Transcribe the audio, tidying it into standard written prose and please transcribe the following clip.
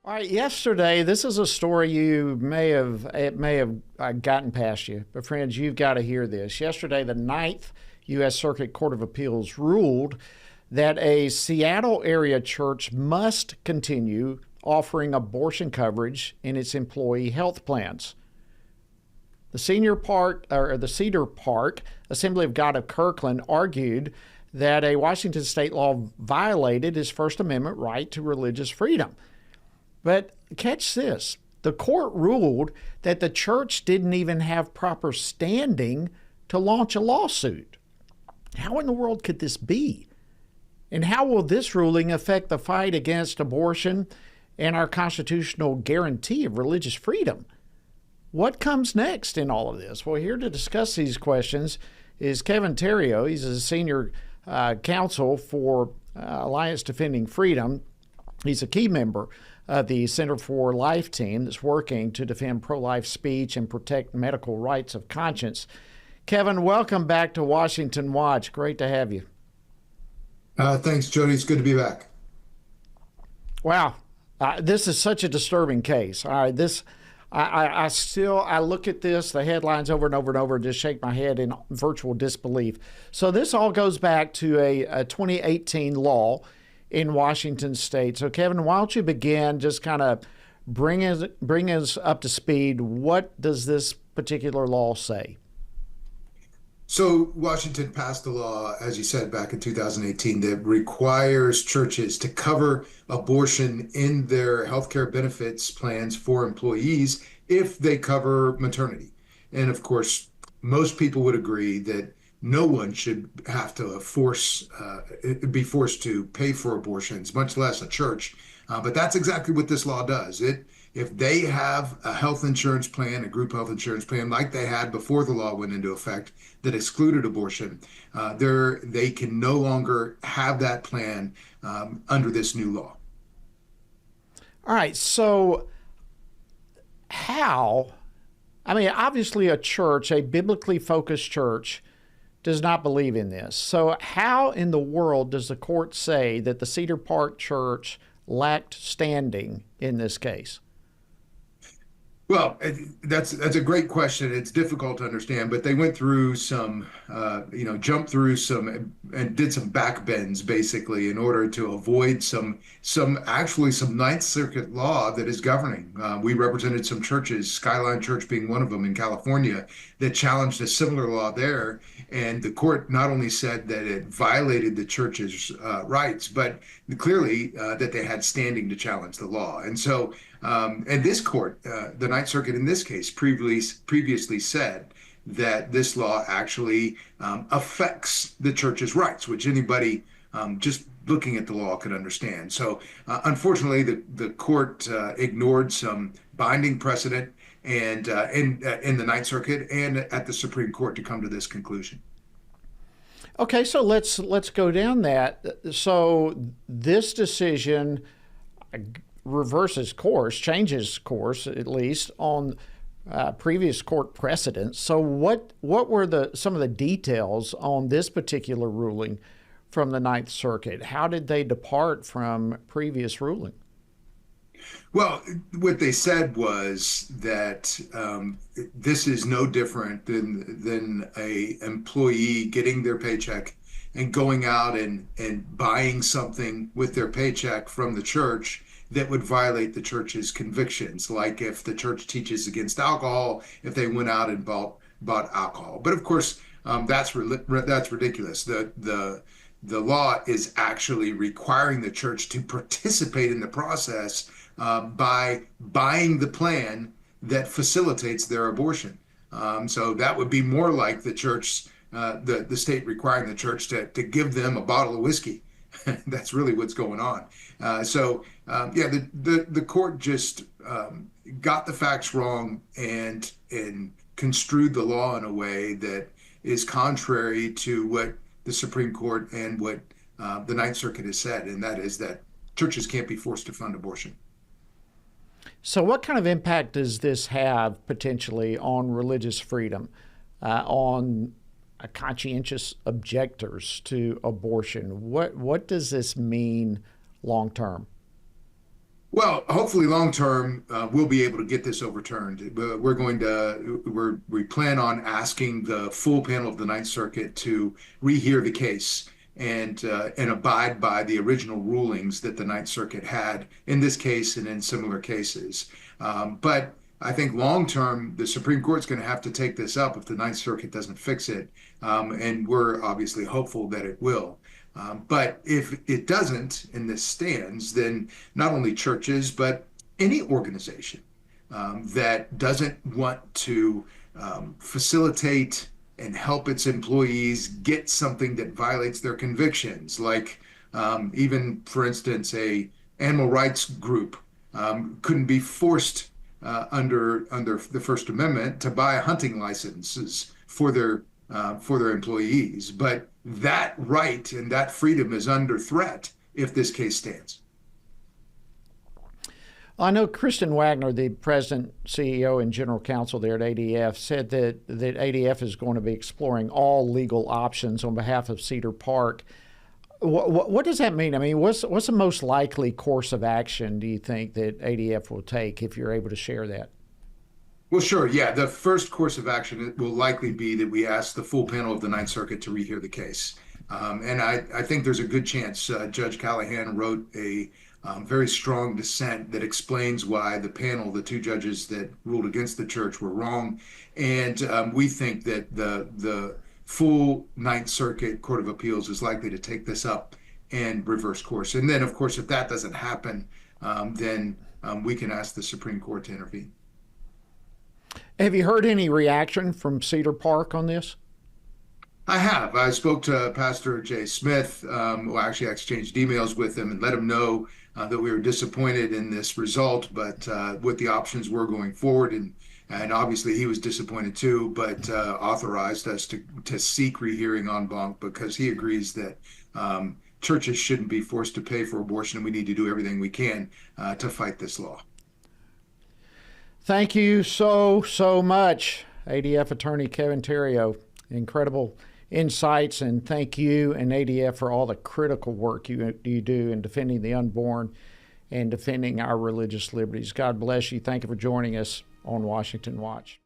All right, yesterday, this is a story it may have gotten past you, but friends, you've got to hear this. Yesterday, the Ninth U.S. Circuit Court of Appeals ruled that a Seattle area church must continue offering abortion coverage in its employee health plans. The Cedar Park Assembly of God of Kirkland argued that a Washington state law violated his First Amendment right to religious freedom. But catch this. The court ruled that the church didn't even have proper standing to launch a lawsuit. How in the world could this be? And how will this ruling affect the fight against abortion and our constitutional guarantee of religious freedom? What comes next in all of this? Well, here to discuss these questions is Kevin Theriot. He's a senior counsel for Alliance Defending Freedom. He's a key member of the Center for Life team that's working to defend pro-life speech and protect medical rights of conscience. Kevin, welcome back to Washington Watch. Great to have you. Thanks, Jody. It's good to be back. Wow. This is such a disturbing case. All right, I look at this, the headlines over and over and over, and just shake my head in virtual disbelief. So this all goes back to a 2018 law in Washington state. So Kevin, why don't you begin, just kind of bring us up to speed. What does this particular law say? So Washington passed a law, as you said, back in 2018 that requires churches to cover abortion in their healthcare benefits plans for employees if they cover maternity. And of course, most people would agree that no one should have to be forced to pay for abortions, much less a church. But that's exactly what this law does. If they have a health insurance plan, a group health insurance plan, like they had before the law went into effect, that excluded abortion, they can no longer have that plan under this new law. All right. So obviously a church, a biblically focused church, does not believe in this. So how in the world does the court say that the Cedar Park Church lacked standing in this case? Well, that's a great question. It's difficult to understand, but they went through jumped through some and did some back bends basically in order to avoid some Ninth Circuit law that is governing. We represented some churches, Skyline Church being one of them in California, that challenged a similar law there. And the court not only said that it violated the church's rights, but clearly that they had standing to challenge the law. And so, and this court, the Ninth Circuit in this case, previously said that this law actually affects the church's rights, which anybody just looking at the law could understand. So unfortunately, the court ignored some binding precedent and in the Ninth Circuit and at the Supreme Court to come to this conclusion. Okay, so let's go down that. So this decision reverses course, changes course at least on previous court precedents. So what were some of the details on this particular ruling from the Ninth Circuit? How did they depart from previous ruling? Well, what they said was that this is no different than a employee getting their paycheck and going out and buying something with their paycheck from the church that would violate the church's convictions, like if the church teaches against alcohol, if they went out and bought alcohol. But of course, that's ridiculous. The law is actually requiring the church to participate in the process by buying the plan that facilitates their abortion. So that would be more like the church, the state requiring the church to give them a bottle of whiskey. That's really what's going on. The court just got the facts wrong and construed the law in a way that is contrary to what the Supreme Court and what the Ninth Circuit has said, and that is that churches can't be forced to fund abortion. So what kind of impact does this have potentially on religious freedom, on conscientious objectors to abortion? What does this mean long term? Well, hopefully, long term, we'll be able to get this overturned. But we plan on asking the full panel of the Ninth Circuit to rehear the case and abide by the original rulings that the Ninth Circuit had in this case and in similar cases. But I think long term, the Supreme Court's going to have to take this up if the Ninth Circuit doesn't fix it, and we're obviously hopeful that it will. But if it doesn't and this stands, then not only churches, but any organization that doesn't want to facilitate and help its employees get something that violates their convictions, like even, for instance, a animal rights group couldn't be forced under the First Amendment to buy hunting licenses for their employees. But that right and that freedom is under threat if this case stands. I know Kristen Wagner, the president, CEO, and general counsel there at ADF, said that ADF is going to be exploring all legal options on behalf of Cedar Park. What does that mean? I mean, what's the most likely course of action, do you think, that ADF will take, if you're able to share that? Well, sure. Yeah. The first course of action will likely be that we ask the full panel of the Ninth Circuit to rehear the case. And I think there's a good chance Judge Callahan wrote a very strong dissent that explains why the panel, the two judges that ruled against the church, were wrong. And we think that the full Ninth Circuit Court of Appeals is likely to take this up and reverse course. And then, of course, if that doesn't happen, then we can ask the Supreme Court to intervene. Have you heard any reaction from Cedar Park on this? I have. I spoke to Pastor Jay Smith. Well, actually, I exchanged emails with him and let him know that we were disappointed in this result, but what the options were going forward. And obviously, he was disappointed too, but authorized us to seek rehearing en banc because he agrees that churches shouldn't be forced to pay for abortion, and we need to do everything we can to fight this law. Thank you so much, ADF attorney Kevin Theriot. Incredible insights, and thank you and ADF for all the critical work you do in defending the unborn and defending our religious liberties. God bless you. Thank you for joining us on Washington Watch.